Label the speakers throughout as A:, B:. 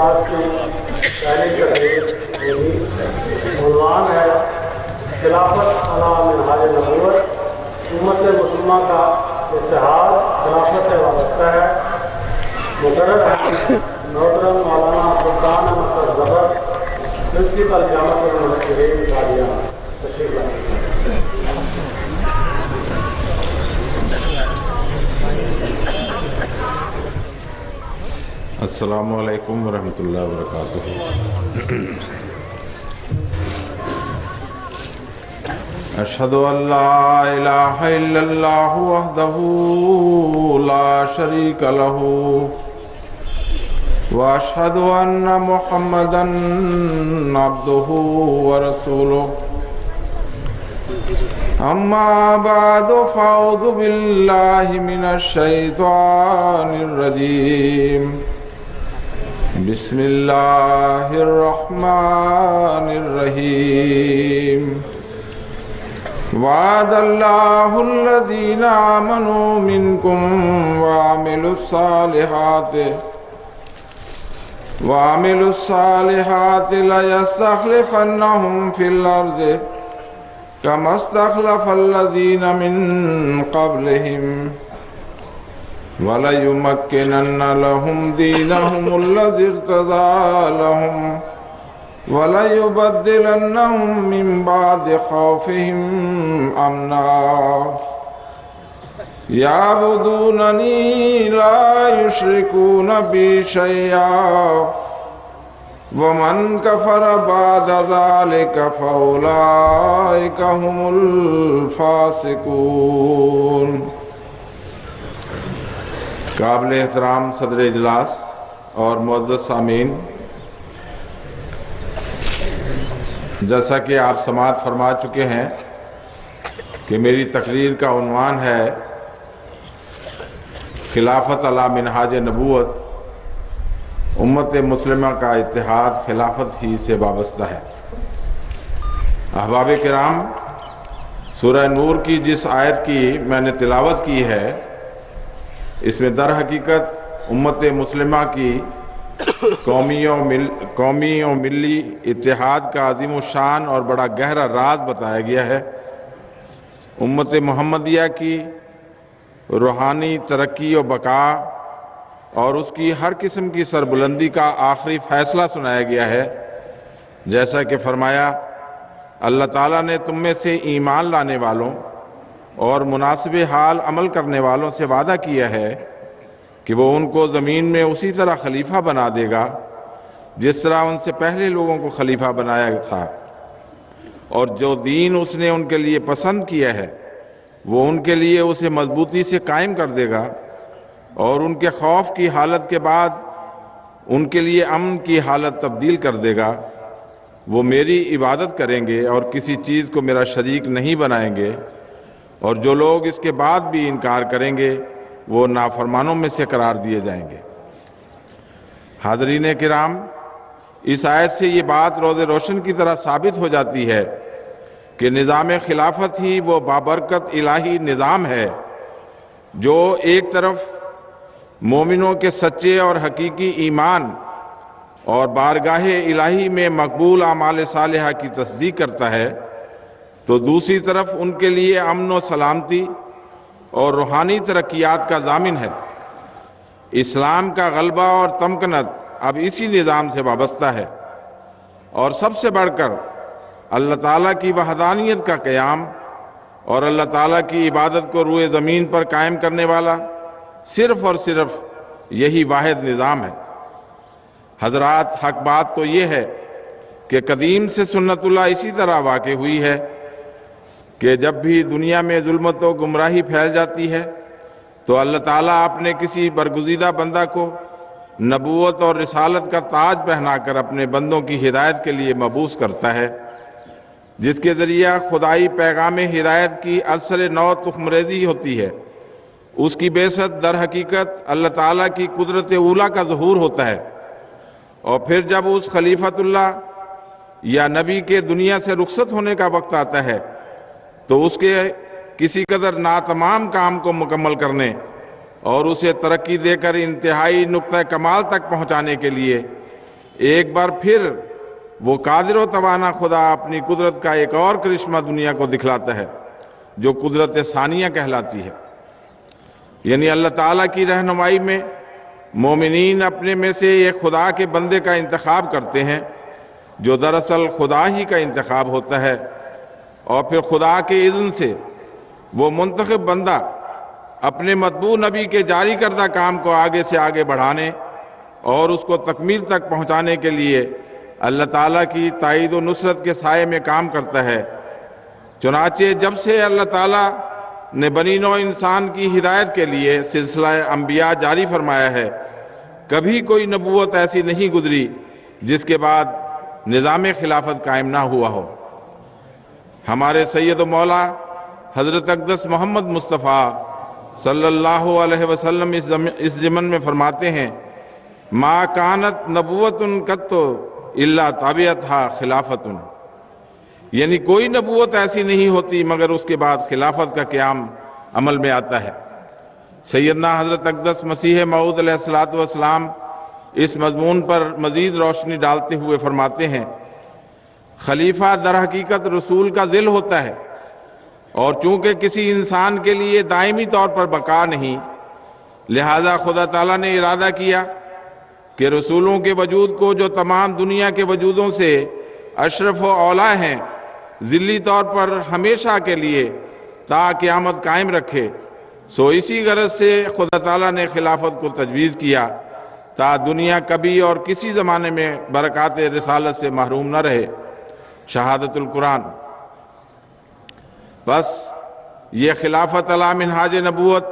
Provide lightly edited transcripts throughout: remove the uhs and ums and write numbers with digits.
A: آج کی پہلی تقریر ہوگی۔ عنوان ہے خلافت علی منہاج نبوت، امت مسلمہ کا اتحاد خلافت سے وابستہ ہے۔ مقرر ہے محترم مولانا سلطان احمد ظفر، پرنسپل جامعۃ المنصرین قادیان، تشریف لائیں۔
B: السلام علیکم ورحمۃ اللہ وبرکاتہ۔ اشہد ان لا الہ الا اللہ وحدہ لا شریک لہ واشہد ان محمدا عبدہ ورسولہ۔ اما بعد فاعوذ باللہ من الشیطان الرجیم۔ بسم اللہ الرحمن الرحیم۔ وعد اللہ الذین آمنوا منکم وعملوا الصالحات لیستخلفنہم فی الارض کما استخلف الذین من قبلہم وَلَيُمَكِّنَنَّ لَهُمْ دِينَهُمُ الَّذِي ارْتَضَىٰ لَهُمْ وَلَيُبَدِّلَنَّهُمْ مِنْ بَعْدِ خَوْفِهِمْ أَمْنًا يَعْبُدُونَنِي لَا يُشْرِكُونَ بِي شَيْئًا وَمَنْ كَفَرَ بَعْدَ ذَلِكَ فَأُولَئِكَ هُمُ الْفَاسِقُونَ۔ قابل احترام صدر اجلاس اور معزز سامعین، جیسا کہ آپ سماعت فرما چکے ہیں کہ میری تقریر کا عنوان ہے خلافت علی منہاج نبوت، امت مسلمہ کا اتحاد خلافت ہی سے وابستہ ہے۔ احباب کرام، سورہ نور کی جس آیت کی میں نے تلاوت کی ہے، اس میں در حقیقت امت مسلمہ کی قومی و ملی اتحاد کا عظیم الشان اور بڑا گہرا راز بتایا گیا ہے۔ امت محمدیہ کی روحانی ترقی و بقا اور اس کی ہر قسم کی سربلندی کا آخری فیصلہ سنایا گیا ہے۔ جیسا کہ فرمایا، اللہ تعالیٰ نے تم میں سے ایمان لانے والوں اور مناسب حال عمل کرنے والوں سے وعدہ کیا ہے کہ وہ ان کو زمین میں اسی طرح خلیفہ بنا دے گا جس طرح ان سے پہلے لوگوں کو خلیفہ بنایا تھا، اور جو دین اس نے ان کے لیے پسند کیا ہے وہ ان کے لیے اسے مضبوطی سے قائم کر دے گا، اور ان کے خوف کی حالت کے بعد ان کے لیے امن کی حالت تبدیل کر دے گا۔ وہ میری عبادت کریں گے اور کسی چیز کو میرا شریک نہیں بنائیں گے، اور جو لوگ اس کے بعد بھی انکار کریں گے وہ نافرمانوں میں سے قرار دیے جائیں گے۔ حاضرین کرام، اس آیت سے یہ بات روز روشن کی طرح ثابت ہو جاتی ہے کہ نظام خلافت ہی وہ بابرکت الہی نظام ہے جو ایک طرف مومنوں کے سچے اور حقیقی ایمان اور بارگاہ الہی میں مقبول اعمال صالحہ کی تصدیق کرتا ہے، تو دوسری طرف ان کے لیے امن و سلامتی اور روحانی ترقیات کا ضامن ہے۔ اسلام کا غلبہ اور تمکنت اب اسی نظام سے وابستہ ہے، اور سب سے بڑھ کر اللہ تعالیٰ کی وحدانیت کا قیام اور اللہ تعالیٰ کی عبادت کو روئے زمین پر قائم کرنے والا صرف اور صرف یہی واحد نظام ہے۔ حضرات، حق بات تو یہ ہے کہ قدیم سے سنت اللہ اسی طرح واقع ہوئی ہے کہ جب بھی دنیا میں ظلمت و گمراہی پھیل جاتی ہے تو اللہ تعالیٰ اپنے کسی برگزیدہ بندہ کو نبوت اور رسالت کا تاج پہنا کر اپنے بندوں کی ہدایت کے لیے مبعوث کرتا ہے، جس کے ذریعہ خدائی پیغام ہدایت کی اثر نو تخمریزی ہوتی ہے۔ اس کی بعثت در حقیقت اللہ تعالیٰ کی قدرت اولیٰ کا ظہور ہوتا ہے، اور پھر جب اس خلیفۃ اللہ یا نبی کے دنیا سے رخصت ہونے کا وقت آتا ہے تو اس کے کسی قدر ناتمام کام کو مکمل کرنے اور اسے ترقی دے کر انتہائی نقطہ کمال تک پہنچانے کے لیے ایک بار پھر وہ قادر و توانا خدا اپنی قدرت کا ایک اور کرشمہ دنیا کو دکھلاتا ہے جو قدرت ثانیہ کہلاتی ہے، یعنی اللہ تعالیٰ کی رہنمائی میں مومنین اپنے میں سے ایک خدا کے بندے کا انتخاب کرتے ہیں جو دراصل خدا ہی کا انتخاب ہوتا ہے، اور پھر خدا کے اذن سے وہ منتخب بندہ اپنے مطبوع نبی کے جاری کردہ کام کو آگے سے آگے بڑھانے اور اس کو تکمیل تک پہنچانے کے لیے اللہ تعالیٰ کی تائید و نصرت کے سائے میں کام کرتا ہے۔ چنانچہ جب سے اللہ تعالیٰ نے بنی نوع انسان کی ہدایت کے لیے سلسلہ انبیاء جاری فرمایا ہے، کبھی کوئی نبوت ایسی نہیں گزری جس کے بعد نظام خلافت قائم نہ ہوا ہو۔ ہمارے سید و مولا حضرت اقدس محمد مصطفیٰ صلی اللہ علیہ وسلم اس ضمن میں فرماتے ہیں، ما کانت نبوت قط الا تابعتھا خلافت، یعنی کوئی نبوت ایسی نہیں ہوتی مگر اس کے بعد خلافت کا قیام عمل میں آتا ہے۔ سیدنا حضرت اقدس مسیح موعود علیہ السلام اس مضمون پر مزید روشنی ڈالتے ہوئے فرماتے ہیں، خلیفہ در حقیقت رسول کا ذل ہوتا ہے، اور چونکہ کسی انسان کے لیے دائمی طور پر بقا نہیں، لہذا خدا تعالیٰ نے ارادہ کیا کہ رسولوں کے وجود کو جو تمام دنیا کے وجودوں سے اشرف و اولیٰ ہیں ذلی طور پر ہمیشہ کے لیے تا قیامت قائم رکھے، سو اسی غرض سے خدا تعالیٰ نے خلافت کو تجویز کیا تا دنیا کبھی اور کسی زمانے میں برکات رسالت سے محروم نہ رہے۔ شہادت القرآن۔ بس یہ خلافت علی منہاج نبوت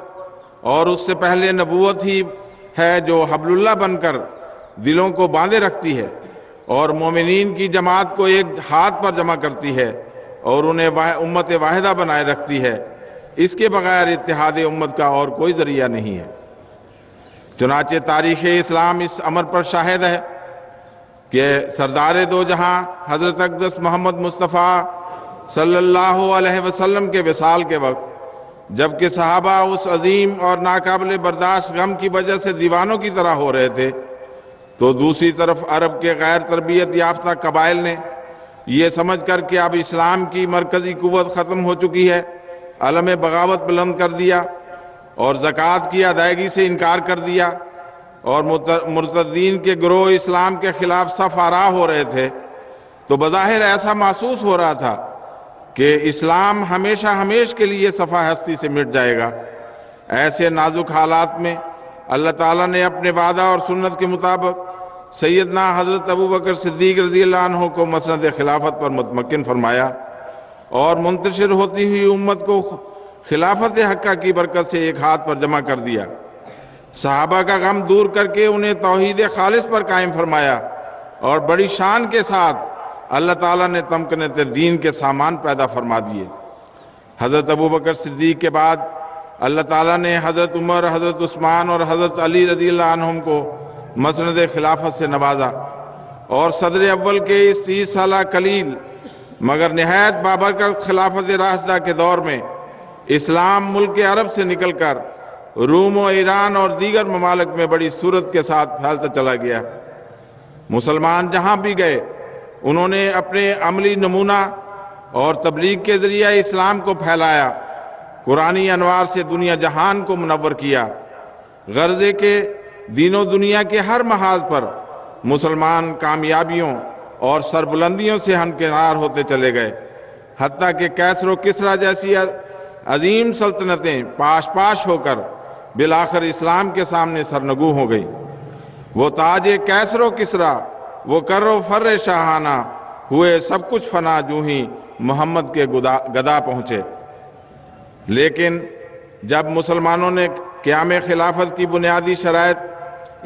B: اور اس سے پہلے نبوت ہی ہے جو حبل اللہ بن کر دلوں کو باندھے رکھتی ہے اور مومنین کی جماعت کو ایک ہاتھ پر جمع کرتی ہے اور انہیں امت واحدہ بنائے رکھتی ہے۔ اس کے بغیر اتحاد امت کا اور کوئی ذریعہ نہیں ہے۔ چنانچہ تاریخ اسلام اس امر پر شاہد ہے کہ سردار دو جہاں حضرت اقدس محمد مصطفیٰ صلی اللہ علیہ وسلم کے وصال کے وقت جبکہ صحابہ اس عظیم اور ناقابل برداشت غم کی وجہ سے دیوانوں کی طرح ہو رہے تھے، تو دوسری طرف عرب کے غیر تربیت یافتہ قبائل نے یہ سمجھ کر کہ اب اسلام کی مرکزی قوت ختم ہو چکی ہے، علم بغاوت بلند کر دیا اور زکوٰۃ کی ادائیگی سے انکار کر دیا، اور مرتدین کے گروہ اسلام کے خلاف صف آراء ہو رہے تھے۔ تو بظاہر ایسا محسوس ہو رہا تھا کہ اسلام ہمیشہ ہمیش کے لیے صفحہ ہستی سے مٹ جائے گا۔ ایسے نازک حالات میں اللہ تعالیٰ نے اپنے وعدہ اور سنت کے مطابق سیدنا حضرت ابوبکر صدیق رضی اللہ عنہ کو مسند خلافت پر متمکن فرمایا اور منتشر ہوتی ہوئی امت کو خلافت حقہ کی برکت سے ایک ہاتھ پر جمع کر دیا۔ صحابہ کا غم دور کر کے انہیں توحید خالص پر قائم فرمایا اور بڑی شان کے ساتھ اللہ تعالیٰ نے تمکنت دین کے سامان پیدا فرما دیے۔ حضرت ابوبکر صدیق کے بعد اللہ تعالیٰ نے حضرت عمر، حضرت عثمان اور حضرت علی رضی اللہ عنہم کو مسند خلافت سے نوازا، اور صدر اول کے اس 30 سالہ قلیل مگر نہایت بابرکت خلافت راشدہ کے دور میں اسلام ملک عرب سے نکل کر روم و ایران اور دیگر ممالک میں بڑی صورت کے ساتھ پھیلتا چلا گیا۔ مسلمان جہاں بھی گئے انہوں نے اپنے عملی نمونہ اور تبلیغ کے ذریعہ اسلام کو پھیلایا، قرآنی انوار سے دنیا جہان کو منور کیا۔ غرض ہے کہ دین و دنیا کے ہر محاذ پر مسلمان کامیابیوں اور سربلندیوں سے ہمکنار ہوتے چلے گئے، حتیٰ کہ کیسر و کسریٰ جیسی عظیم سلطنتیں پاش پاش ہو کر بالآخر اسلام کے سامنے سرنگوں ہو گئی۔ وہ تاج کیسر و کسریٰ، وہ کر و فر شاہانہ، ہوئے سب کچھ فنا جو ہی محمد کے گدا پہنچے۔ لیکن جب مسلمانوں نے قیام خلافت کی بنیادی شرائط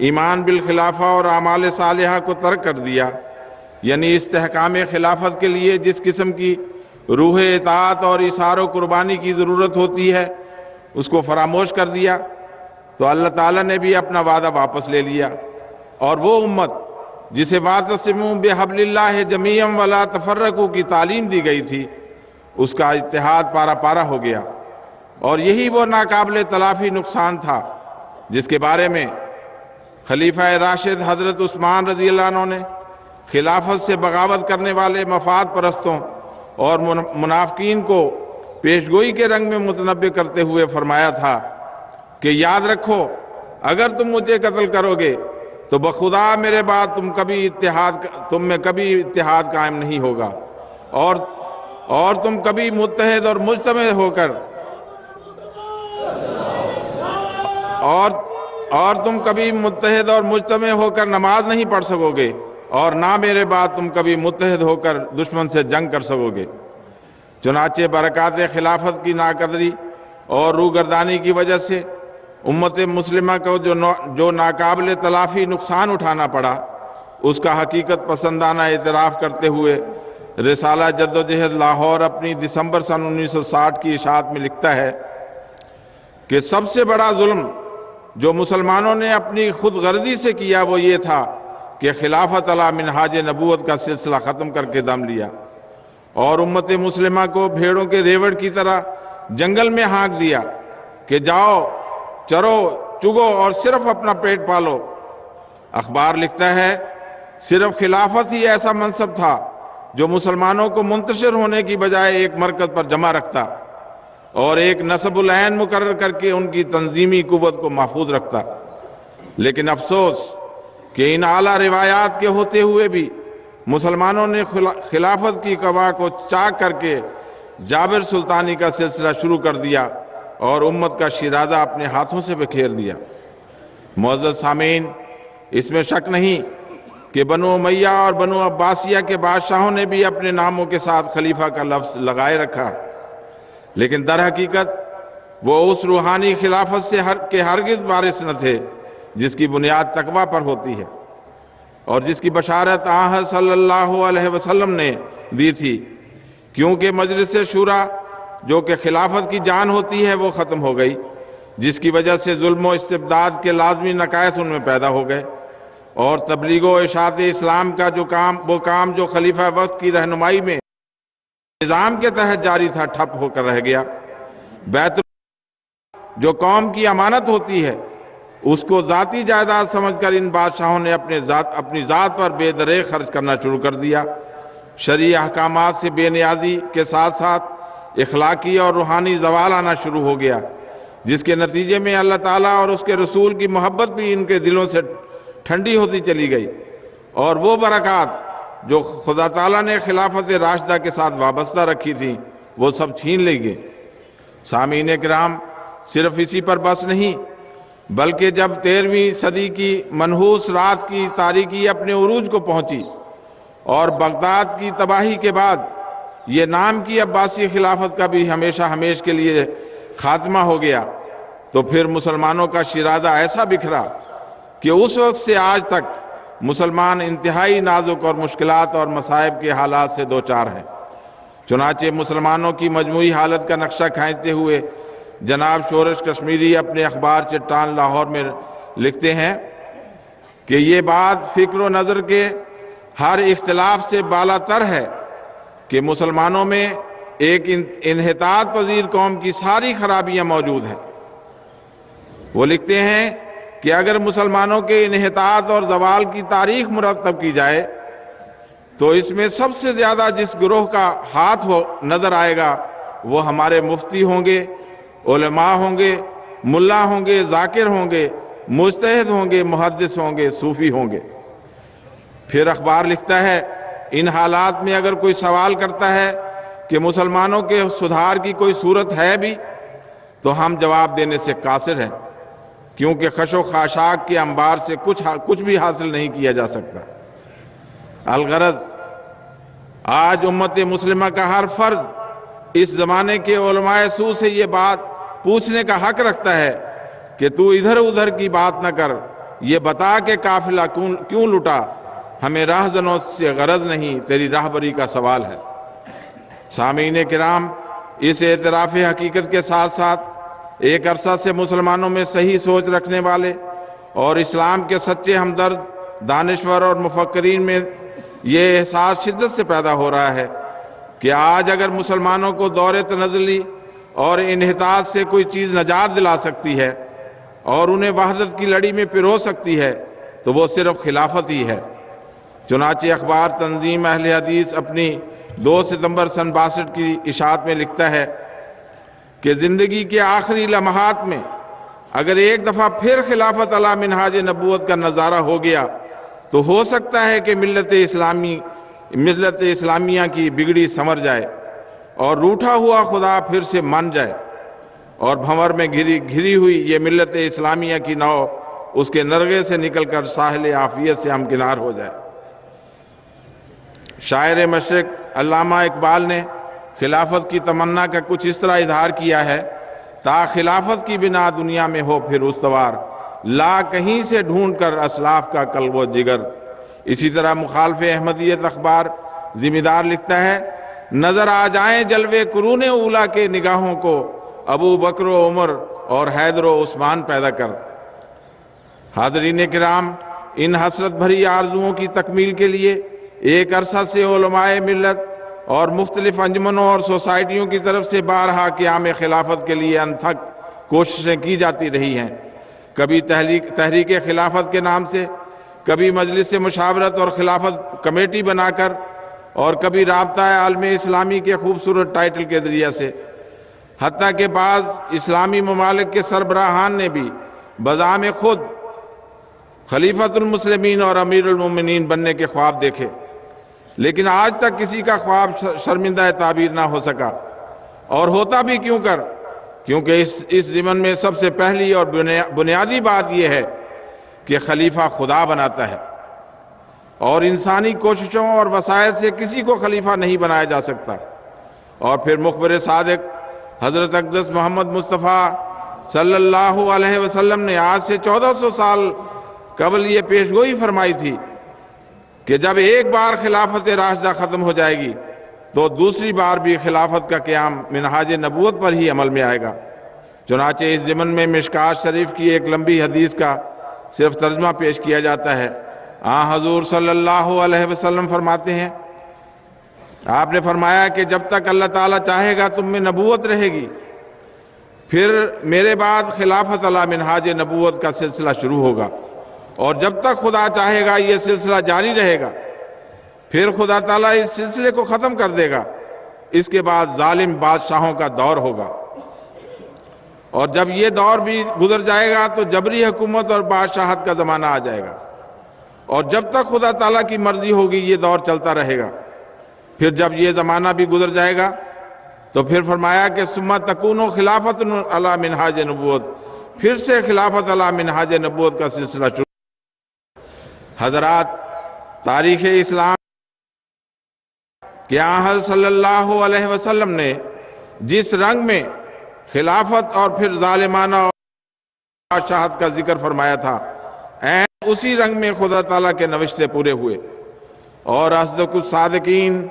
B: ایمان بالخلافہ اور اعمال صالحہ کو ترک کر دیا، یعنی استحکام خلافت کے لیے جس قسم کی روح اطاعت اور اثار و قربانی کی ضرورت ہوتی ہے اس کو فراموش کر دیا، تو اللہ تعالیٰ نے بھی اپنا وعدہ واپس لے لیا، اور وہ امت جسے وَاعْتَصِمُوا بِحَبْلِ اللَّهِ جَمِيعًا وَلَا تَفَرَّقُوا کی تعلیم دی گئی تھی، اس کا اتحاد پارا پارا ہو گیا، اور یہی وہ ناقابل تلافی نقصان تھا جس کے بارے میں خلیفہ راشد حضرت عثمان رضی اللہ عنہ نے خلافت سے بغاوت کرنے والے مفاد پرستوں اور منافقین کو پیشگوئی کے رنگ میں متنبع کرتے ہوئے فرمایا تھا کہ یاد رکھو، اگر تم مجھے قتل کرو گے تو بخدا میرے بعد تم میں کبھی اتحاد قائم نہیں ہوگا، اور تم کبھی متحد اور مجتمع ہو کر تم کبھی متحد اور مجتمع ہو کر نماز نہیں پڑھ سکو گے، اور نہ میرے بعد تم کبھی متحد ہو کر دشمن سے جنگ کر سکو گے۔ چنانچہ برکات خلافت کی ناقدری اور روگردانی کی وجہ سے امت مسلمہ کو جو ناقابل تلافی نقصان اٹھانا پڑا، اس کا حقیقت پسندانہ اعتراف کرتے ہوئے رسالہ جدوجہد لاہور اپنی دسمبر سن 1960 کی اشاعت میں لکھتا ہے کہ سب سے بڑا ظلم جو مسلمانوں نے اپنی خود غرضی سے کیا وہ یہ تھا کہ خلافت علی منہاج نبوت کا سلسلہ ختم کر کے دم لیا اور امت مسلمہ کو بھیڑوں کے ریوڑ کی طرح جنگل میں ہانک دیا کہ جاؤ چرو چگو اور صرف اپنا پیٹ پالو۔ اخبار لکھتا ہے صرف خلافت ہی ایسا منصب تھا جو مسلمانوں کو منتشر ہونے کی بجائے ایک مرکز پر جمع رکھتا اور ایک نصب العین مقرر کر کے ان کی تنظیمی قوت کو محفوظ رکھتا۔ لیکن افسوس کہ ان اعلیٰ روایات کے ہوتے ہوئے بھی مسلمانوں نے خلافت کی قبا کو چاک کر کے جابر سلطانی کا سلسلہ شروع کر دیا اور امت کا شیرازہ اپنے ہاتھوں سے بکھیر دیا۔ معزز سامعین، اس میں شک نہیں کہ بنو امیہ اور بنو عباسیہ کے بادشاہوں نے بھی اپنے ناموں کے ساتھ خلیفہ کا لفظ لگائے رکھا، لیکن در حقیقت وہ اس روحانی خلافت سے ہرگز وارث نہ تھے جس کی بنیاد تقویٰ پر ہوتی ہے اور جس کی بشارت آن صلی اللہ علیہ وسلم نے دی تھی، کیونکہ مجلس شورا جو کہ خلافت کی جان ہوتی ہے وہ ختم ہو گئی، جس کی وجہ سے ظلم و استبداد کے لازمی نقائص ان میں پیدا ہو گئے، اور تبلیغ و اشاعت اسلام کا وہ کام جو خلیفہ وقت کی رہنمائی میں نظام کے تحت جاری تھا ٹھپ ہو کر رہ گیا۔ بیت جو قوم کی امانت ہوتی ہے اس کو ذاتی جائیداد سمجھ کر ان بادشاہوں نے اپنی ذات پر بے دریغ خرچ کرنا شروع کر دیا۔ شرعی احکامات سے بے نیازی کے ساتھ ساتھ اخلاقی اور روحانی زوال آنا شروع ہو گیا، جس کے نتیجے میں اللہ تعالیٰ اور اس کے رسول کی محبت بھی ان کے دلوں سے ٹھنڈی ہوتی چلی گئی، اور وہ برکات جو خدا تعالیٰ نے خلافت راشدہ کے ساتھ وابستہ رکھی تھی وہ سب چھین لی گئی۔ سامعین کرام، صرف اسی پر بس نہیں بلکہ جب 13ویں صدی کی منحوس رات کی تاریکی اپنے عروج کو پہنچی اور بغداد کی تباہی کے بعد یہ نام کی عباسی خلافت کا بھی ہمیشہ ہمیش کے لیے خاتمہ ہو گیا، تو پھر مسلمانوں کا شیرازہ ایسا بکھرا کہ اس وقت سے آج تک مسلمان انتہائی نازک اور مشکلات اور مصائب کے حالات سے دوچار ہیں۔ چنانچہ مسلمانوں کی مجموعی حالت کا نقشہ کھینچتے ہوئے جناب شورش کشمیری اپنے اخبار چٹان لاہور میں لکھتے ہیں کہ یہ بات فکر و نظر کے ہر اختلاف سے بالا تر ہے کہ مسلمانوں میں ایک انحطاط پذیر قوم کی ساری خرابیاں موجود ہیں۔ وہ لکھتے ہیں کہ اگر مسلمانوں کے انحطاط اور زوال کی تاریخ مرتب کی جائے تو اس میں سب سے زیادہ جس گروہ کا ہاتھ نظر آئے گا وہ ہمارے مفتی ہوں گے، علماء ہوں گے، ملا ہوں گے، ذاکر ہوں گے، مجتہد ہوں گے، محدث ہوں گے، صوفی ہوں گے۔ پھر اخبار لکھتا ہے ان حالات میں اگر کوئی سوال کرتا ہے کہ مسلمانوں کے سدھار کی کوئی صورت ہے بھی تو ہم جواب دینے سے قاصر ہیں، کیونکہ خش و خاشاک کے انبار سے کچھ بھی حاصل نہیں کیا جا سکتا۔ الغرض آج امت مسلمہ کا ہر فرد اس زمانے کے علماء سو سے یہ بات پوچھنے کا حق رکھتا ہے کہ تو ادھر ادھر کی بات نہ کر، یہ بتا کہ قافلہ کیوں لٹا، ہمیں راہزنوں سے غرض نہیں، تیری راہبری کا سوال ہے۔ سامعین کرام، اس اعتراف حقیقت کے ساتھ ساتھ ایک عرصہ سے مسلمانوں میں صحیح سوچ رکھنے والے اور اسلام کے سچے ہمدرد دانشور اور مفکرین میں یہ احساس شدت سے پیدا ہو رہا ہے کہ آج اگر مسلمانوں کو دور تنزلی اور انحطاط سے کوئی چیز نجات دلا سکتی ہے اور انہیں وحدت کی لڑی میں پرو سکتی ہے تو وہ صرف خلافت ہی ہے۔ چنانچہ اخبار تنظیم اہل حدیث اپنی 2 ستمبر سن 62 کی اشاعت میں لکھتا ہے کہ زندگی کے آخری لمحات میں اگر ایک دفعہ پھر خلافت علی منہاج نبوت کا نظارہ ہو گیا تو ہو سکتا ہے کہ ملت اسلامیہ کی بگڑی سنور جائے اور روٹھا ہوا خدا پھر سے مان جائے، اور بھنور میں گھری ہوئی یہ ملت اسلامیہ کی ناؤ اس کے نرغے سے نکل کر ساحل عافیت سے ہمکنار ہو جائے۔ شاعر مشرق علامہ اقبال نے خلافت کی تمنا کا کچھ اس طرح اظہار کیا ہے: تا خلافت کی بنا دنیا میں ہو پھر استوار، لا کہیں سے ڈھونڈ کر اسلاف کا قلب و جگر۔ اسی طرح مخالف احمدیت اخبار ذمہ دار لکھتا ہے: نظر آ جائیں جلوے قرون اولیٰ کے نگاہوں کو، ابو بکر و عمر اور حیدر و عثمان پیدا کر۔ حاضرین کرام، ان حسرت بھری آرزوؤں کی تکمیل کے لیے ایک عرصہ سے علماء ملت اور مختلف انجمنوں اور سوسائٹیوں کی طرف سے بارہا قیام خلافت کے لیے انتھک کوششیں کی جاتی رہی ہیں۔ کبھی تحریک خلافت کے نام سے، کبھی مجلس مشاورت اور خلافت کمیٹی بنا کر، اور کبھی رابطہ عالم اسلامی کے خوبصورت ٹائٹل کے ذریعے سے، حتیٰ کہ بعض اسلامی ممالک کے سربراہان نے بھی بزعم خود خلیفۃ المسلمین اور امیر المومنین بننے کے خواب دیکھے، لیکن آج تک کسی کا خواب شرمندہ تعبیر نہ ہو سکا۔ اور ہوتا بھی کیونکہ اس ضمن میں سب سے پہلی اور بنیادی بات یہ ہے کہ خلیفہ خدا بناتا ہے، اور انسانی کوششوں اور وسائل سے کسی کو خلیفہ نہیں بنایا جا سکتا۔ اور پھر مخبر صادق حضرت اقدس محمد مصطفیٰ صلی اللہ علیہ وسلم نے آج سے 1400 سال قبل یہ پیشگوئی فرمائی تھی کہ جب ایک بار خلافت راشدہ ختم ہو جائے گی تو دوسری بار بھی خلافت کا قیام منہاج نبوت پر ہی عمل میں آئے گا۔ چنانچہ اس ضمن میں مشکوٰۃ شریف کی ایک لمبی حدیث کا صرف ترجمہ پیش کیا جاتا ہے۔ حضور صلی اللہ علیہ وسلم فرماتے ہیں، آپ نے فرمایا کہ جب تک اللہ تعالیٰ چاہے گا تم میں نبوت رہے گی، پھر میرے بعد خلافت علی منہاج نبوت کا سلسلہ شروع ہوگا، اور جب تک خدا چاہے گا یہ سلسلہ جاری رہے گا، پھر خدا تعالیٰ اس سلسلے کو ختم کر دے گا۔ اس کے بعد ظالم بادشاہوں کا دور ہوگا، اور جب یہ دور بھی گزر جائے گا تو جبری حکومت اور بادشاہت کا زمانہ آ جائے گا، اور جب تک خدا تعالیٰ کی مرضی ہوگی یہ دور چلتا رہے گا۔ پھر جب یہ زمانہ بھی گزر جائے گا تو پھر فرمایا کہ ثم تکون خلافت علی منہاج نبوت، پھر سے خلافت علی منہاج نبوت کا سلسلہ شروع۔ حضرات، تاریخ اسلام کہ حضرت صلی اللہ علیہ وسلم نے جس رنگ میں خلافت اور پھر ظالمانہ بادشاہت کا ذکر فرمایا تھا، اسی رنگ میں خدا تعالیٰ کے نوشتے پورے ہوئے، اور اصدق الصادقین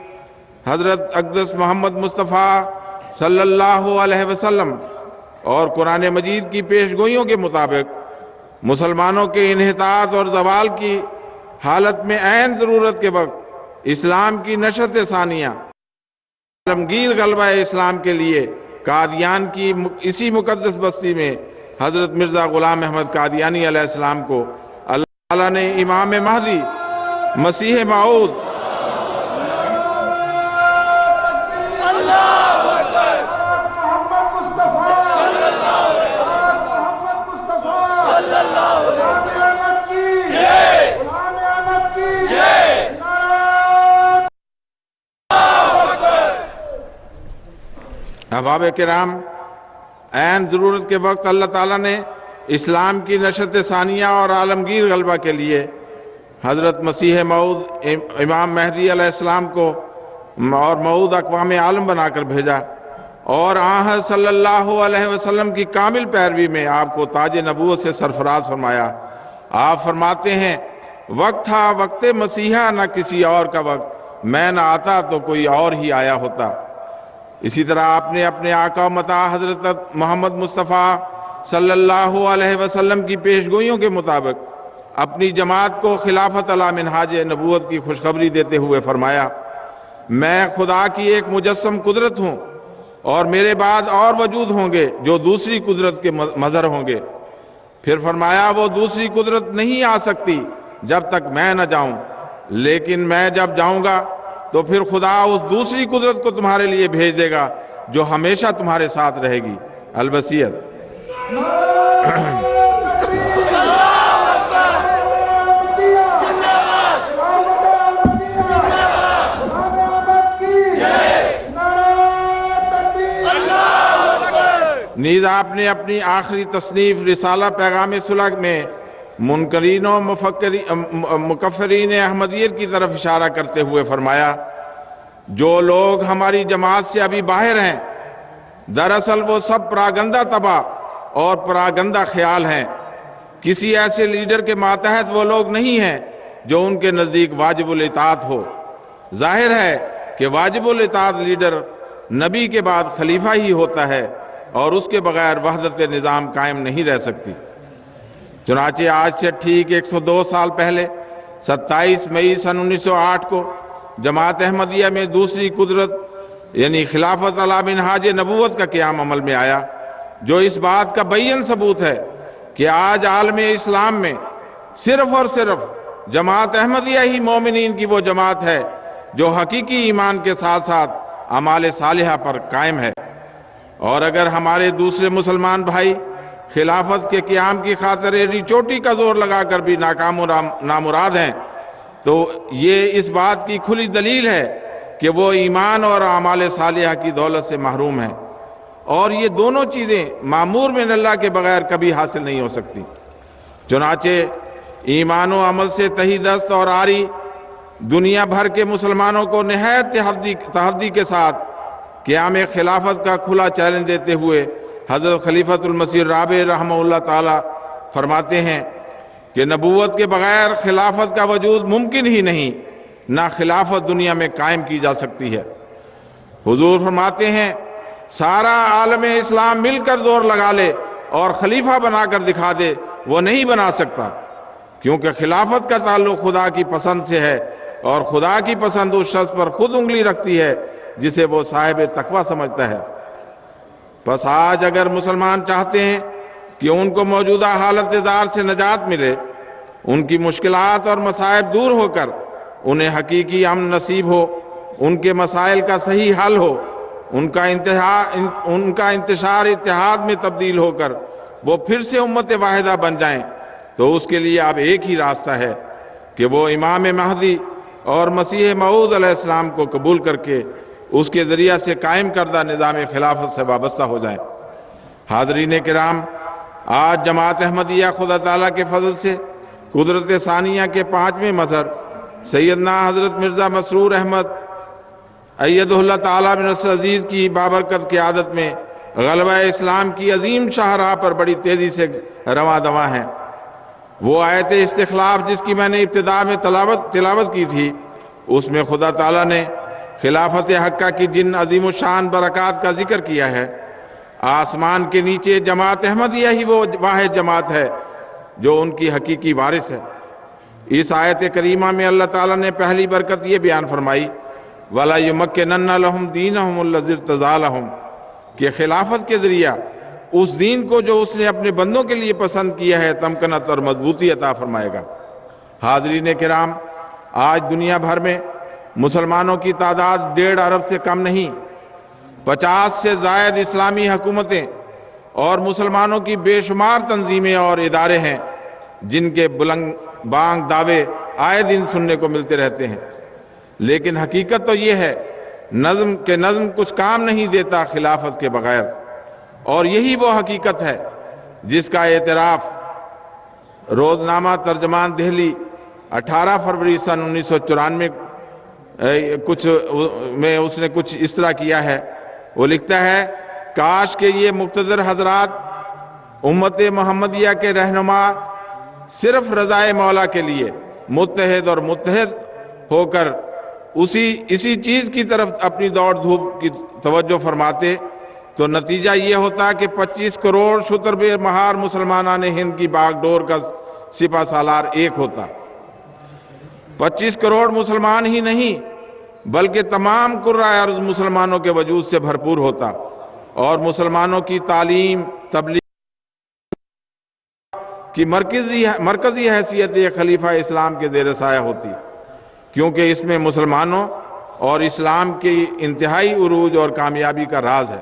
B: حضرت اقدس محمد مصطفیٰ صلی اللہ علیہ وسلم اور قرآن مجید کی پیشگوئیوں کے مطابق مسلمانوں کے انحطاط اور زوال کی حالت میں عین ضرورت کے وقت اسلام کی نشست ثانیہ، عالمگیر غلبہ اسلام کے لیے قادیان کی اسی مقدس بستی میں حضرت مرزا غلام احمد قادیانی علیہ السلام کو اللہ تعالیٰ نے امام مہدی مسیح موعود احباب کرام، عین ضرورت کے وقت اللہ تعالیٰ نے اسلام کی نشست ثانیہ اور عالمگیر غلبہ کے لیے حضرت مسیح موعود امام مہدی علیہ السلام کو اور موعود اقوام عالم بنا کر بھیجا، اور حضرت صلی اللہ علیہ وسلم کی کامل پیروی میں آپ کو تاج نبوت سے سرفراز فرمایا۔ آپ فرماتے ہیں، وقت تھا وقت مسیحا، نہ کسی اور کا وقت، میں نہ آتا تو کوئی اور ہی آیا ہوتا۔ اسی طرح آپ نے اپنے آقا و مطاع حضرت محمد مصطفیٰ صلی اللہ علیہ وسلم کی پیشگوئیوں کے مطابق اپنی جماعت کو خلافت علی منہاج نبوت کی خوشخبری دیتے ہوئے فرمایا، میں خدا کی ایک مجسم قدرت ہوں، اور میرے بعد اور وجود ہوں گے جو دوسری قدرت کے مظہر ہوں گے۔ پھر فرمایا، وہ دوسری قدرت نہیں آ سکتی جب تک میں نہ جاؤں، لیکن میں جب جاؤں گا تو پھر خدا اس دوسری قدرت کو تمہارے لیے بھیج دے گا جو ہمیشہ تمہارے ساتھ رہے گی۔ الوصیت۔ نیز آپ نے اپنی آخری تصنیف رسالہ پیغام صلح میں منکرین و مکفرین احمدیت کی طرف اشارہ کرتے ہوئے فرمایا، جو لوگ ہماری جماعت سے ابھی باہر ہیں دراصل وہ سب پراگندہ طبع اور پراگندہ خیال ہیں، کسی ایسے لیڈر کے ماتحت وہ لوگ نہیں ہیں جو ان کے نزدیک واجب الاطاعت ہو۔ ظاہر ہے کہ واجب الاطاعت لیڈر نبی کے بعد خلیفہ ہی ہوتا ہے اور اس کے بغیر وحدت نظام قائم نہیں رہ سکتی۔ چنانچہ آج سے ٹھیک 102 سال پہلے 27 مئی سن 1908 کو جماعت احمدیہ میں دوسری قدرت یعنی خلافت علی منہاج نبوت کا قیام عمل میں آیا، جو اس بات کا بین ثبوت ہے کہ آج عالم اسلام میں صرف اور صرف جماعت احمدیہ ہی مومنین کی وہ جماعت ہے جو حقیقی ایمان کے ساتھ ساتھ اعمال صالحہ پر قائم ہے۔ اور اگر ہمارے دوسرے مسلمان بھائی خلافت کے قیام کی خاطر ایڑی چوٹی کا زور لگا کر بھی ناکام و نامراد ہیں تو یہ اس بات کی کھلی دلیل ہے کہ وہ ایمان اور اعمال صالحہ کی دولت سے محروم ہیں، اور یہ دونوں چیزیں معمور من اللہ کے بغیر کبھی حاصل نہیں ہو سکتی۔ چنانچہ ایمان و عمل سے تہی دست اور عاری دنیا بھر کے مسلمانوں کو نہایت تحدی کے ساتھ قیام خلافت کا کھلا چیلنج دیتے ہوئے حضرت خلیفۃ المسیح رابع رحمہ اللہ تعالی فرماتے ہیں کہ نبوت کے بغیر خلافت کا وجود ممکن ہی نہیں، نہ خلافت دنیا میں قائم کی جا سکتی ہے۔ حضور فرماتے ہیں سارا عالم اسلام مل کر زور لگا لے اور خلیفہ بنا کر دکھا دے، وہ نہیں بنا سکتا، کیونکہ خلافت کا تعلق خدا کی پسند سے ہے، اور خدا کی پسند اس شخص پر خود انگلی رکھتی ہے جسے وہ صاحب تقوی سمجھتا ہے۔ بس آج اگر مسلمان چاہتے ہیں کہ ان کو موجودہ حالت زار سے نجات ملے، ان کی مشکلات اور مصائب دور ہو کر انہیں حقیقی امن نصیب ہو، ان کے مسائل کا صحیح حل ہو، ان کا انتشار اتحاد میں تبدیل ہو کر وہ پھر سے امت واحدہ بن جائیں، تو اس کے لیے اب ایک ہی راستہ ہے کہ وہ امام مہدی اور مسیح موعود علیہ السلام کو قبول کر کے اس کے ذریعہ سے قائم کردہ نظام خلافت سے وابستہ ہو جائیں۔ حاضرین کرام، آج جماعت احمدیہ خدا تعالیٰ کے فضل سے قدرت ثانیہ کے 5ویں مظہر سیدنا حضرت مرزا مسرور احمد ایدہ اللہ تعالیٰ بن نصر عزیز کی بابرکت قیادت میں غلبہ اسلام کی عظیم شاہراہ پر بڑی تیزی سے رواں دواں ہیں۔ وہ آیت استخلاف جس کی میں نے ابتدا میں تلاوت کی تھی، اس میں خدا تعالیٰ نے خلافت حقہ کی جن عظیم الشان برکات کا ذکر کیا ہے، آسمان کے نیچے جماعت احمدیہ ہی وہ واحد جماعت ہے جو ان کی حقیقی وارث ہے۔ اس آیت کریمہ میں اللہ تعالیٰ نے پہلی برکت یہ بیان فرمائی وَلَا يُمَكِّنَنَّ لَهُمْ دِينَهُمُ الَّذِي ارْتَضَىٰ لَهُمْ، کہ خلافت کے ذریعہ اس دین کو جو اس نے اپنے بندوں کے لیے پسند کیا ہے تمکنت اور مضبوطی عطا فرمائے گا۔ حاضرین کرام، آج دنیا بھر میں مسلمانوں کی تعداد 1.5 ارب سے کم نہیں، 50 سے زائد اسلامی حکومتیں اور مسلمانوں کی بے شمار تنظیمیں اور ادارے ہیں جن کے بلند بانگ دعوے آئے دن سننے کو ملتے رہتے ہیں، لیکن حقیقت تو یہ ہے نظم کچھ کام نہیں دیتا خلافت کے بغیر، اور یہی وہ حقیقت ہے جس کا اعتراف روزنامہ ترجمان دہلی 18 فروری سن 1994 میں اس نے کچھ اس طرح کیا ہے۔ وہ لکھتا ہے، کاش کہ یہ مقتدر حضرات امت محمدیہ کے رہنما صرف رضائے مولا کے لیے متحد اور متحد ہو کر اسی چیز کی طرف اپنی دوڑ دھوپ کی توجہ فرماتے، تو نتیجہ یہ ہوتا کہ 25 کروڑ شتر بے مہار مسلمانان ہند کی باغ ڈور کا سپہ سالار ایک ہوتا۔ 25 کروڑ مسلمان ہی نہیں بلکہ تمام قرۂ ارض مسلمانوں کے وجود سے بھرپور ہوتا، اور مسلمانوں کی تعلیم، تبلیغ کی مرکزی حیثیت یہ خلیفہ اسلام کے زیر سایہ ہوتی، کیونکہ اس میں مسلمانوں اور اسلام کی انتہائی عروج اور کامیابی کا راز ہے۔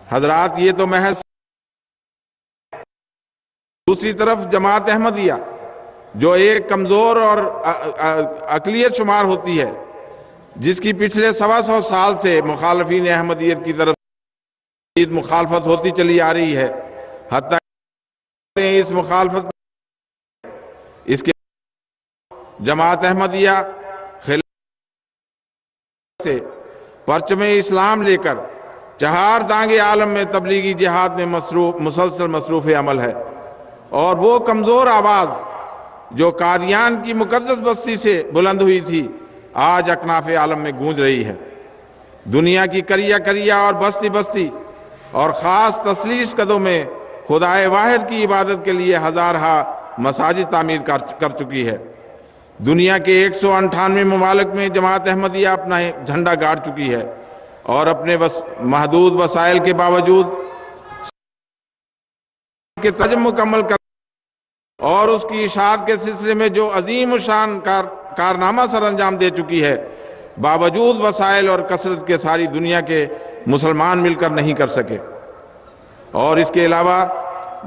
B: حضرات، یہ تو محض دوسری طرف جماعت احمدیہ جو ایک کمزور اور اقلیت شمار ہوتی ہے، جس کی پچھلے 125 سال سے مخالفین احمدیت کی طرف مخالفت ہوتی چلی آ رہی ہے، حتیٰ کہ اس مخالفت اس کے جماعت احمدیہ خلاف سے پرچم اسلام لے کر چہار دانگ عالم میں تبلیغی جہاد میں مسلسل مصروف عمل ہے، اور وہ کمزور آواز جو قادیان کی مقدس بستی سے بلند ہوئی تھی آج اکناف عالم میں گونج رہی ہے۔ دنیا کی کریا کریا اور بستی بستی اور خاص تثلیث قدوں میں خدائے واحد کی عبادت کے لیے ہزارہا مساجد تعمیر کر چکی ہے۔ دنیا کے 198 ممالک میں جماعت احمدیہ اپنا جھنڈا گاڑ چکی ہے، اور اپنے محدود وسائل کے باوجود کے تجم مکمل کر اور اس کی اشاعت کے سلسلے میں جو عظیم الشان کارنامہ سر انجام دے چکی ہے، باوجود وسائل اور کثرت کے ساری دنیا کے مسلمان مل کر نہیں کر سکے۔ اور اس کے علاوہ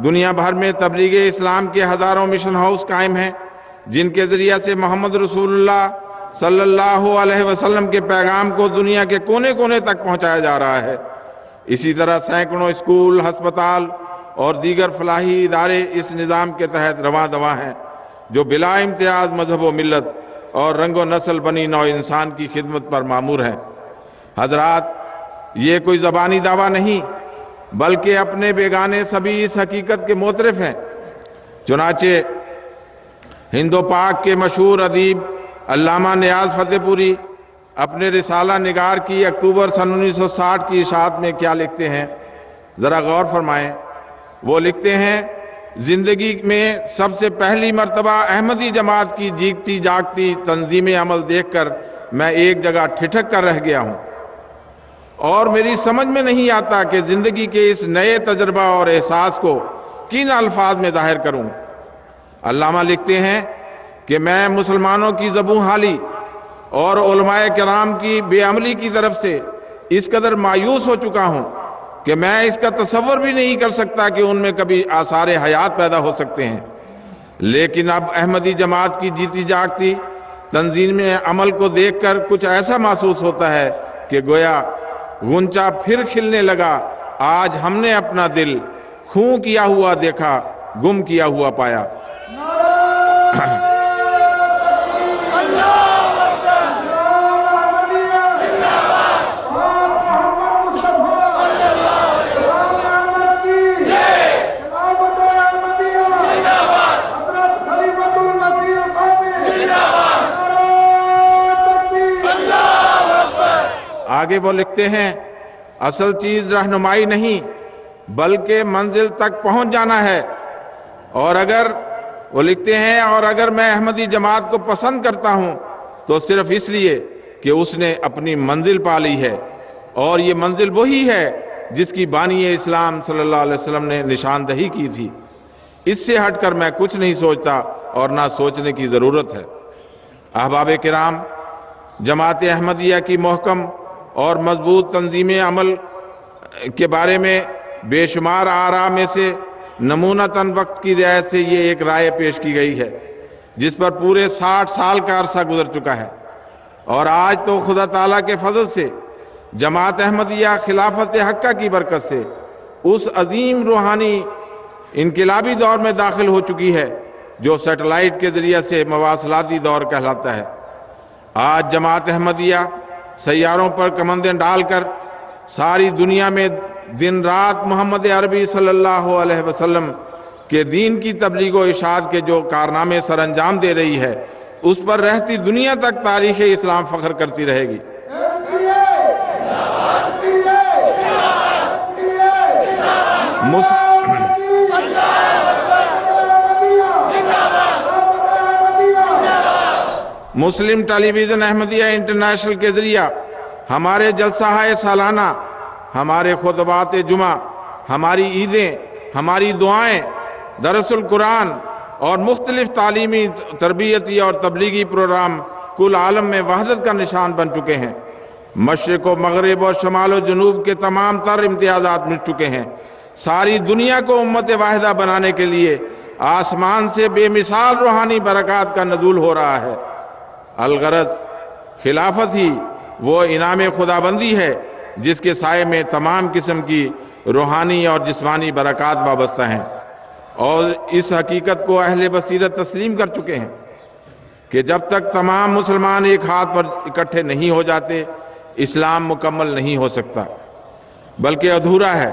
B: دنیا بھر میں تبلیغ اسلام کے ہزاروں مشن ہاؤس قائم ہیں، جن کے ذریعہ سے محمد رسول اللہ صلی اللہ علیہ وسلم کے پیغام کو دنیا کے کونے کونے تک پہنچایا جا رہا ہے۔ اسی طرح سینکڑوں اسکول، ہسپتال اور دیگر فلاحی ادارے اس نظام کے تحت رواں دواں ہیں، جو بلا امتیاز مذہب و ملت اور رنگ و نسل بنی نوع انسان کی خدمت پر مامور ہیں۔ حضرات، یہ کوئی زبانی دعویٰ نہیں، بلکہ اپنے بیگانے سبھی اس حقیقت کے معترف ہیں۔ چنانچہ ہند و پاک کے مشہور ادیب علامہ نیاز فتح پوری اپنے رسالہ نگار کی اکتوبر سن 1960 کی اشاعت میں کیا لکھتے ہیں، ذرا غور فرمائیں۔ وہ لکھتے ہیں، زندگی میں سب سے پہلی مرتبہ احمدی جماعت کی جیگتی جاگتی تنظیم عمل دیکھ کر میں ایک جگہ ٹھٹک کر رہ گیا ہوں، اور میری سمجھ میں نہیں آتا کہ زندگی کے اس نئے تجربہ اور احساس کو کن الفاظ میں ظاہر کروں۔ علامہ لکھتے ہیں کہ میں مسلمانوں کی زبوں حالی اور علماء کرام کی بے عملی کی طرف سے اس قدر مایوس ہو چکا ہوں کہ میں اس کا تصور بھی نہیں کر سکتا کہ ان میں کبھی آثار حیات پیدا ہو سکتے ہیں۔ لیکن اب احمدی جماعت کی جیتی جاگتی تنظیم عمل کو دیکھ کر کچھ ایسا محسوس ہوتا ہے کہ گویا غنچہ پھر کھلنے لگا۔ آج ہم نے اپنا دل خوں کیا ہوا دیکھا، گم کیا ہوا پایا۔ آگے وہ لکھتے ہیں، اصل چیز رہنمائی نہیں بلکہ منزل تک پہنچ جانا ہے، اور اگر میں احمدی جماعت کو پسند کرتا ہوں تو صرف اس لیے کہ اس نے اپنی منزل پا لی ہے، اور یہ منزل وہی ہے جس کی بانی اسلام صلی اللہ علیہ وسلم نے نشاندہی کی تھی۔ اس سے ہٹ کر میں کچھ نہیں سوچتا اور نہ سوچنے کی ضرورت ہے۔ احباب کرام، جماعت احمدیہ کی محکم اور مضبوط تنظیم عمل کے بارے میں بے شمار آراء میں سے نمونتاً وقت کی رعایت سے یہ ایک رائے پیش کی گئی ہے، جس پر پورے 60 سال کا عرصہ گزر چکا ہے، اور آج تو خدا تعالیٰ کے فضل سے جماعت احمدیہ خلافت حقہ کی برکت سے اس عظیم روحانی انقلابی دور میں داخل ہو چکی ہے جو سیٹلائٹ کے ذریعے سے مواصلاتی دور کہلاتا ہے۔ آج جماعت احمدیہ سیاروں پر کمندیں ڈال کر ساری دنیا میں دن رات محمد عربی صلی اللہ علیہ وسلم کے دین کی تبلیغ و اشاعت کے جو کارنامے سر انجام دے رہی ہے، اس پر رہتی دنیا تک تاریخ اسلام فخر کرتی رہے گی۔ مسلم ٹیلی ویژن احمدیہ انٹرنیشنل کے ذریعہ ہمارے جلسہ سالانہ، ہمارے خطبات جمعہ، ہماری عیدیں، ہماری دعائیں درس القرآن اور مختلف تعلیمی، تربیتی اور تبلیغی پروگرام کل عالم میں وحدت کا نشان بن چکے ہیں۔ مشرق و مغرب اور شمال و جنوب کے تمام تر امتیازات مل چکے ہیں۔ ساری دنیا کو امت واحدہ بنانے کے لیے آسمان سے بے مثال روحانی برکات کا نزول ہو رہا ہے۔ الغرض خلافت ہی وہ انعام خداوندی ہے جس کے سائے میں تمام قسم کی روحانی اور جسمانی برکات وابستہ ہیں، اور اس حقیقت کو اہل بصیرت تسلیم کر چکے ہیں کہ جب تک تمام مسلمان ایک ہاتھ پر اکٹھے نہیں ہو جاتے اسلام مکمل نہیں ہو سکتا بلکہ ادھورا ہے۔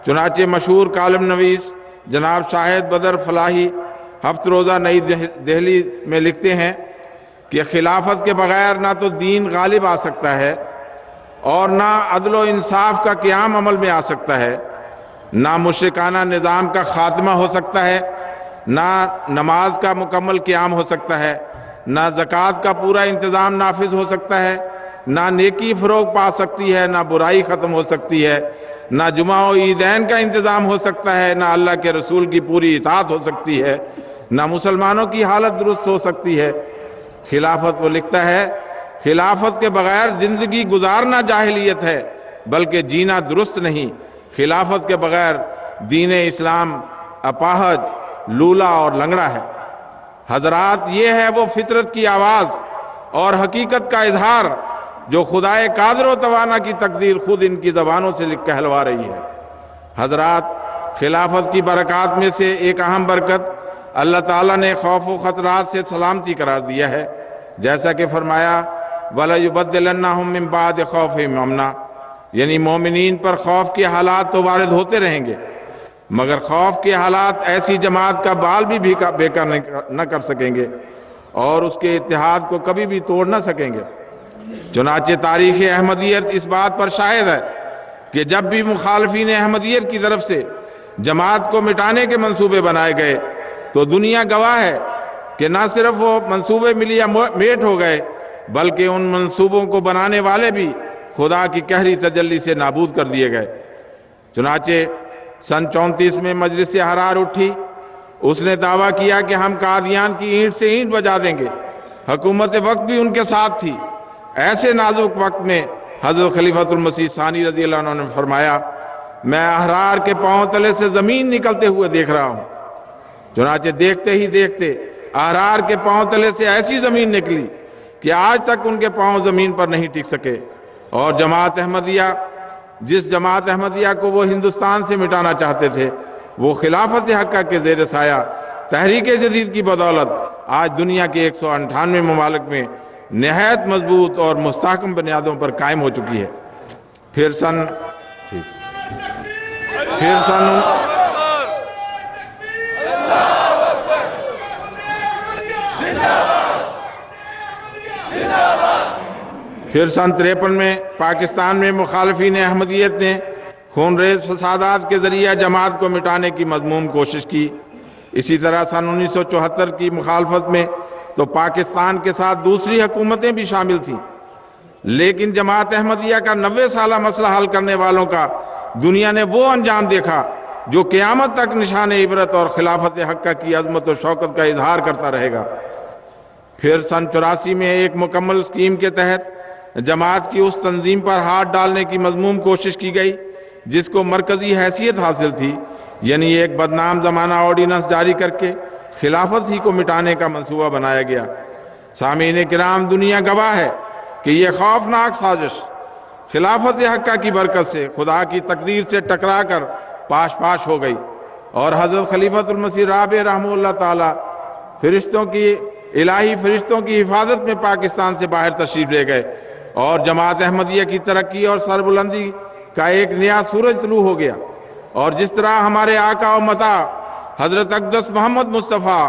B: چنانچہ مشہور کالم نویس جناب شاہد بدر فلاحی ہفت روزہ نئی دہلی میں لکھتے ہیں کہ خلافت کے بغیر نہ تو دین غالب آ سکتا ہے اور نہ عدل و انصاف کا قیام عمل میں آ سکتا ہے، نہ مشرکانہ نظام کا خاتمہ ہو سکتا ہے، نہ نماز کا مکمل قیام ہو سکتا ہے، نہ زکوٰۃ کا پورا انتظام نافذ ہو سکتا ہے، نہ نیکی فروغ پا سکتی ہے، نہ برائی ختم ہو سکتی ہے، نہ جمعہ و عیدین کا انتظام ہو سکتا ہے، نہ اللہ کے رسول کی پوری اطاعت ہو سکتی ہے، نہ مسلمانوں کی حالت درست ہو سکتی ہے۔ خلافت وہ لکھتا ہے، خلافت کے بغیر زندگی گزارنا جاہلیت ہے بلکہ جینا درست نہیں۔ خلافت کے بغیر دین اسلام اپاہج، لولا اور لنگڑا ہے۔ حضرات، یہ ہے وہ فطرت کی آواز اور حقیقت کا اظہار جو خدائے قادر و توانا کی تقدیر خود ان کی زبانوں سے کہلوا رہی ہے۔ حضرات، خلافت کی برکات میں سے ایک اہم برکت اللہ تعالیٰ نے خوف و خطرات سے سلامتی قرار دیا ہے، جیسا کہ فرمایا وَلَيُبَدِّلَنَّهُم مِّن بَعْدِ خَوْفِهِمْ أَمْنًا، یعنی مومنین پر خوف کے حالات تو وارد ہوتے رہیں گے مگر خوف کے حالات ایسی جماعت کا بال بھی بیکار نہ کر سکیں گے اور اس کے اتحاد کو کبھی بھی توڑ نہ سکیں گے۔ چنانچہ تاریخ احمدیت اس بات پر شاہد ہے کہ جب بھی مخالفین احمدیت کی طرف سے جماعت کو مٹانے کے منصوبے بنائے گئے تو دنیا گواہ ہے کہ نہ صرف وہ منصوبے ملیا میٹ ہو گئے بلکہ ان منصوبوں کو بنانے والے بھی خدا کی قہری تجلی سے نابود کر دیے گئے۔ چنانچہ سن 34 میں مجلس حرار اٹھی، اس نے دعویٰ کیا کہ ہم قادیان کی اینٹ سے اینٹ بجا دیں گے۔ حکومت وقت بھی ان کے ساتھ تھی۔ ایسے نازک وقت میں حضرت خلیفۃ المسیح ثانی رضی اللہ عنہ نے فرمایا، میں احرار کے پاؤں تلے سے زمین نکلتے ہوئے دیکھ رہا ہوں۔ چنانچہ دیکھتے ہی دیکھتے احرار کے پاؤں تلے سے ایسی زمین نکلی کہ آج تک ان کے پاؤں زمین پر نہیں ٹک سکے، اور جماعت احمدیہ، جس جماعت احمدیہ کو وہ ہندوستان سے مٹانا چاہتے تھے، وہ خلافت حقہ کے زیر سایہ تحریک جدید کی بدولت آج دنیا کے 198 ممالک میں نہایت مضبوط اور مستحکم بنیادوں پر قائم ہو چکی ہے۔ پھر سن پھر سن 53 میں پاکستان میں مخالفین احمدیت نے خونریز فسادات کے ذریعہ جماعت کو مٹانے کی مذموم کوشش کی۔ اسی طرح سن 1974 کی مخالفت میں تو پاکستان کے ساتھ دوسری حکومتیں بھی شامل تھیں، لیکن جماعت احمدیہ کا 90 سالہ مسئلہ حل کرنے والوں کا دنیا نے وہ انجام دیکھا جو قیامت تک نشان عبرت اور خلافت حقہ کی عظمت و شوکت کا اظہار کرتا رہے گا۔ پھر سن 84 میں ایک مکمل اسکیم کے تحت جماعت کی اس تنظیم پر ہاتھ ڈالنے کی مذموم کوشش کی گئی جس کو مرکزی حیثیت حاصل تھی، یعنی ایک بدنام زمانہ آرڈیننس جاری کر کے خلافت ہی کو مٹانے کا منصوبہ بنایا گیا۔ سامعین کرام، دنیا گواہ ہے کہ یہ خوفناک سازش خلافت حقہ کی برکت سے خدا کی تقدیر سے ٹکرا کر پاش پاش ہو گئی، اور حضرت خلیفۃ المسیح رابع رحمہ اللہ تعالی الہی فرشتوں کی حفاظت میں پاکستان سے باہر تشریف لے گئے، اور جماعت احمدیہ کی ترقی اور سربلندی کا ایک نیا سورج طلوع ہو گیا۔ اور جس طرح ہمارے آقا و متا حضرت اقدس محمد مصطفیٰ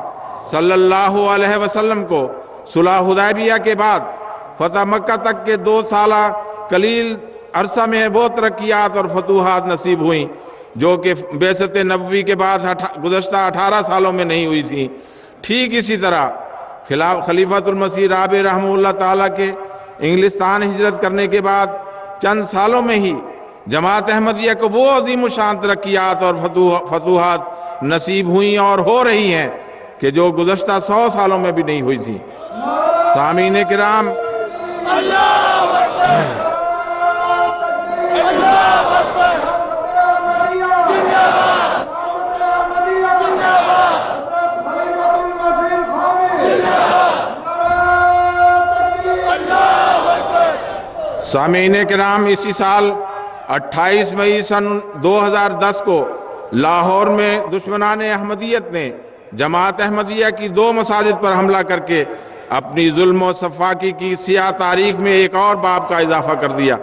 B: صلی اللہ علیہ وسلم کو صلح حدیبیہ کے بعد فتح مکہ تک کے 2 سالہ قلیل عرصہ میں وہ ترقیات اور فتوحات نصیب ہوئیں جو کہ بعثت نبوی کے بعد گزشتہ 18 سالوں میں نہیں ہوئی تھیں، ٹھیک اسی طرح خلیفۃ المسیح رابع رحمہ اللہ تعالیٰ کے انگلستان ہجرت کرنے کے بعد چند سالوں میں ہی جماعت احمدیہ کو وہ عظیم الشان ترقیات اور فتوحات نصیب ہوئیں اور ہو رہی ہیں کہ جو گزشتہ 100 سالوں میں بھی نہیں ہوئی تھی۔ سامعین کرام، سامعین کرام، اسی سال 28 مئی سن 2010 کو لاہور میں دشمنان احمدیت نے جماعت احمدیہ کی 2 مساجد پر حملہ کر کے اپنی ظلم و سفاکی کی سیاہ تاریخ میں ایک اور باب کا اضافہ کر دیا،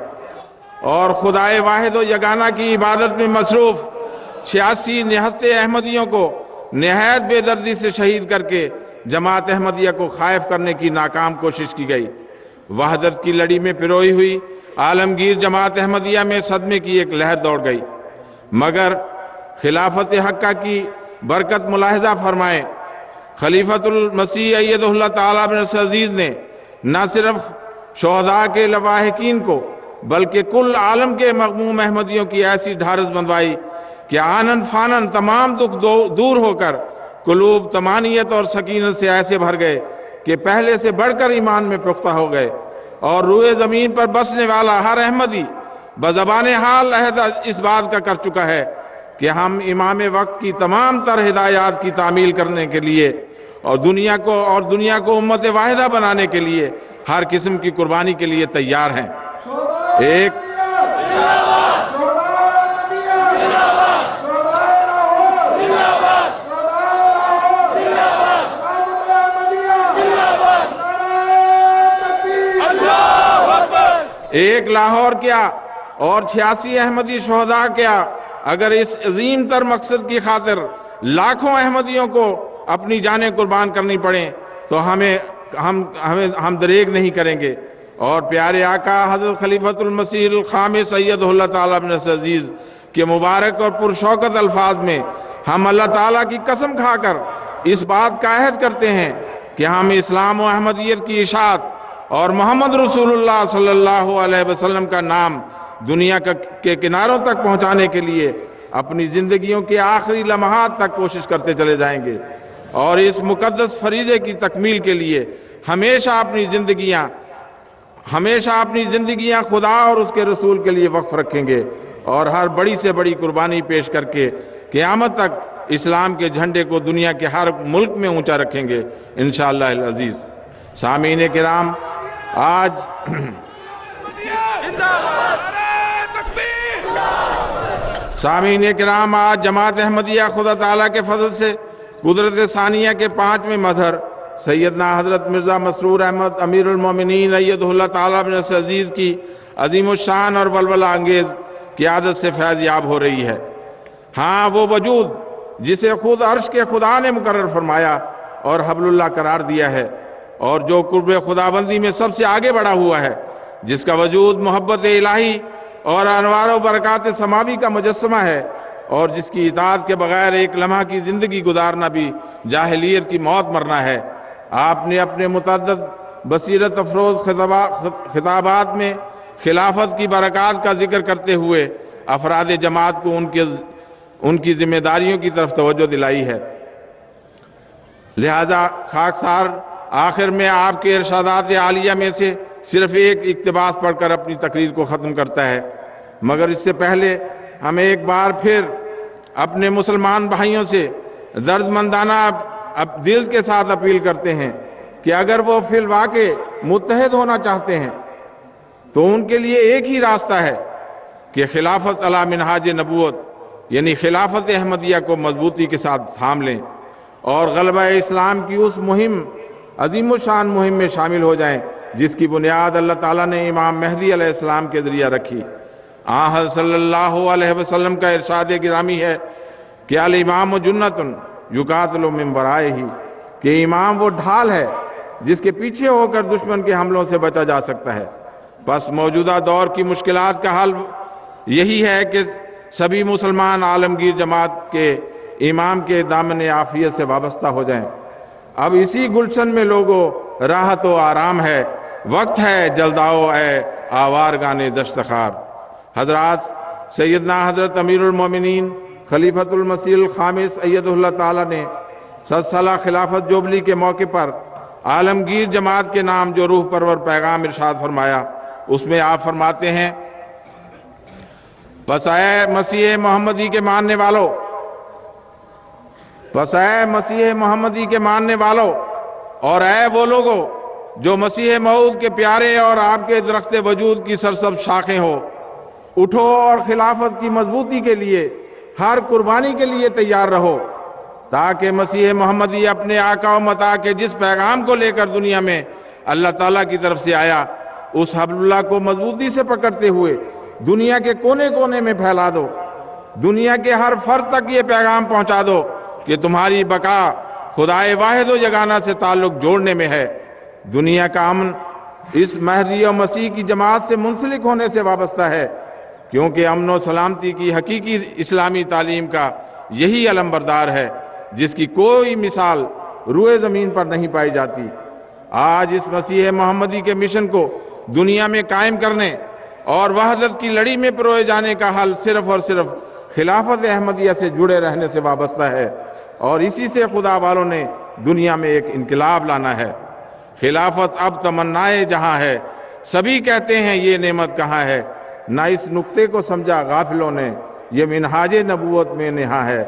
B: اور خدائے واحد و یگانہ کی عبادت میں مصروف 86 نہتے احمدیوں کو نہایت بے دردی سے شہید کر کے جماعت احمدیہ کو خائف کرنے کی ناکام کوشش کی گئی۔ وحدت کی لڑی میں پروئی ہوئی عالمگیر جماعت احمدیہ میں صدمے کی ایک لہر دوڑ گئی، مگر خلافت حقہ کی برکت ملاحظہ فرمائیں، خلیفۃ المسیح ایدہ اللہ تعالیٰ بن عزیز نے نہ صرف شہداء کے لواحقین کو بلکہ کل عالم کے مغموم احمدیوں کی ایسی ڈھارس بندوائی کہ آنن فانن تمام دکھ دور ہو کر قلوب طمانیت اور سکینت سے ایسے بھر گئے کہ پہلے سے بڑھ کر ایمان میں پختہ ہو گئے، اور روئے زمین پر بسنے والا ہر احمدی بزبان حال عہد اس بات کا کر چکا ہے کہ ہم امام وقت کی تمام تر ہدایات کی تعمیل کرنے کے لیے اور دنیا کو امت واحدہ بنانے کے لیے ہر قسم کی قربانی کے لیے تیار ہیں۔ ایک لاہور کیا اور 86 احمدی شہداء کیا، اگر اس عظیم تر مقصد کی خاطر لاکھوں احمدیوں کو اپنی جانیں قربان کرنی پڑیں تو ہم دریغ نہیں کریں گے، اور پیارے آقا حضرت خلیفۃ المسیح الخامس ایدہ اللہ تعالیٰ بن عزیز کے مبارک اور پرشوکت الفاظ میں ہم اللہ تعالیٰ کی قسم کھا کر اس بات کا عہد کرتے ہیں کہ ہم اسلام و احمدیت کی اشاعت اور محمد رسول اللہ صلی اللہ علیہ وسلم کا نام دنیا کے کناروں تک پہنچانے کے لیے اپنی زندگیوں کے آخری لمحات تک کوشش کرتے چلے جائیں گے، اور اس مقدس فریضے کی تکمیل کے لیے ہمیشہ اپنی زندگیاں خدا اور اس کے رسول کے لیے وقف رکھیں گے، اور ہر بڑی سے بڑی قربانی پیش کر کے قیامت تک اسلام کے جھنڈے کو دنیا کے ہر ملک میں اونچا رکھیں گے انشاءاللہ العزیز۔ سامعین کرام، آج جماعت احمدیہ خدا تعالیٰ کے فضل سے قدرت ثانیہ کے 5ویں مظہر سیدنا حضرت مرزا مسرور احمد امیر المومنین ایدہ اللہ تعالیٰ بن عزیز کی عظیم الشان اور ولولہ انگیز قیادت سے فیض یاب ہو رہی ہے۔ ہاں، وہ وجود جسے خود عرش کے خدا نے مقرر فرمایا اور حبل اللہ قرار دیا ہے، اور جو قرب خداوندی میں سب سے آگے بڑھا ہوا ہے، جس کا وجود محبت الہی اور انوار و برکات سماوی کا مجسمہ ہے، اور جس کی اطاعت کے بغیر ایک لمحہ کی زندگی گزارنا بھی جاہلیت کی موت مرنا ہے۔ آپ نے اپنے متعدد بصیرت افروز خطابات میں خلافت کی برکات کا ذکر کرتے ہوئے افراد جماعت کو ان کی ذمہ داریوں کی طرف توجہ دلائی ہے۔ لہذا خاکسار آخر میں آپ کے ارشادات عالیہ میں سے صرف ایک اقتباس پڑھ کر اپنی تقریر کو ختم کرتا ہے، مگر اس سے پہلے ہم ایک بار پھر اپنے مسلمان بھائیوں سے درد مندانہ دل کے ساتھ اپیل کرتے ہیں کہ اگر وہ فی الواقع متحد ہونا چاہتے ہیں تو ان کے لیے ایک ہی راستہ ہے کہ خلافت علی منہاج نبوت یعنی خلافت احمدیہ کو مضبوطی کے ساتھ تھام لیں اور غلبہ اسلام کی اس مہم عظیم الشان مہم میں شامل ہو جائیں جس کی بنیاد اللہ تعالیٰ نے امام مہدی علیہ السلام کے ذریعہ رکھی۔ آن صلی اللہ علیہ وسلم کا ارشاد گرامی ہے کہ الامام جنۃ یقاتل من ورائہ، کہ امام وہ ڈھال ہے جس کے پیچھے ہو کر دشمن کے حملوں سے بچا جا سکتا ہے۔ بس موجودہ دور کی مشکلات کا حل یہی ہے کہ سبھی مسلمان عالمگیر جماعت کے امام کے دامن عافیت سے وابستہ ہو جائیں۔ اب اسی گلشن میں لوگوں راحت و آرام ہے، وقت ہے جلد آؤ اے آوارگان دشت خار۔ حضرات، سیدنا حضرت امیر المومنین خلیفۃ المسیح الخامس ایدہ اللہ تعالیٰ نے 100 سالہ خلافت جوبلی کے موقع پر عالمگیر جماعت کے نام جو روح پرور پیغام ارشاد فرمایا، اس میں آپ فرماتے ہیں، پس اے مسیح محمدی کے ماننے والو، پس اے مسیح محمدی کے ماننے والو اور اے وہ لوگو جو مسیح موعود کے پیارے اور آپ کے درخت وجود کی سرسبز شاخیں ہو، اٹھو اور خلافت کی مضبوطی کے لیے ہر قربانی کے لیے تیار رہو، تاکہ مسیح محمدی اپنے آقا و متاع کے جس پیغام کو لے کر دنیا میں اللہ تعالیٰ کی طرف سے آیا، اس حبل اللہ کو مضبوطی سے پکڑتے ہوئے دنیا کے کونے کونے میں پھیلا دو، دنیا کے ہر فرد تک یہ پیغام پہنچا دو کہ تمہاری بقا خدائے واحد و یگانہ سے تعلق جوڑنے میں ہے۔ دنیا کا امن اس مہدی و مسیح کی جماعت سے منسلک ہونے سے وابستہ ہے، کیونکہ امن و سلامتی کی حقیقی اسلامی تعلیم کا یہی علمبردار ہے جس کی کوئی مثال روئے زمین پر نہیں پائی جاتی۔ آج اس مسیح محمدی کے مشن کو دنیا میں قائم کرنے اور وحدت کی لڑی میں پروئے جانے کا حل صرف اور صرف خلافت احمدیہ سے جڑے رہنے سے وابستہ ہے، اور اسی سے خدا والوں نے دنیا میں ایک انقلاب لانا ہے۔ خلافت اب تمنائے جہاں ہے، سبھی کہتے ہیں یہ نعمت کہاں ہے، نہ اس نقطے کو سمجھا غافلوں نے، یہ منہاج نبوت میں نہا ہے،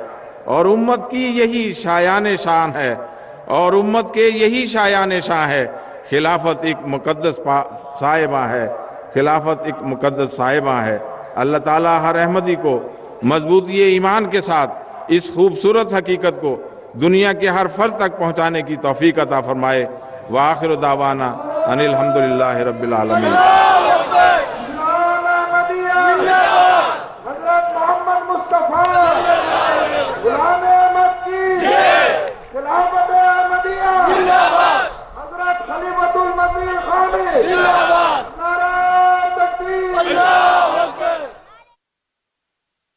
B: اور امت کی یہی شایان شان ہے، اور امت کے یہی شایان شان ہے۔ خلافت ایک مقدس صاحبہ ہے، خلافت ایک مقدس صاحبہ ہے۔ اللہ تعالیٰ ہر احمدی کو مضبوطی ایمان کے ساتھ اس خوبصورت حقیقت کو دنیا کے ہر فرد تک پہنچانے کی توفیق عطا فرمائے۔ وآخر دعوانا ان الحمدللہ رب العالمین۔
A: حضرت محمد مصطفیٰ غلام احمد کی خلافت احمدیہ، حضرت خلیفۃ المسیح الخامس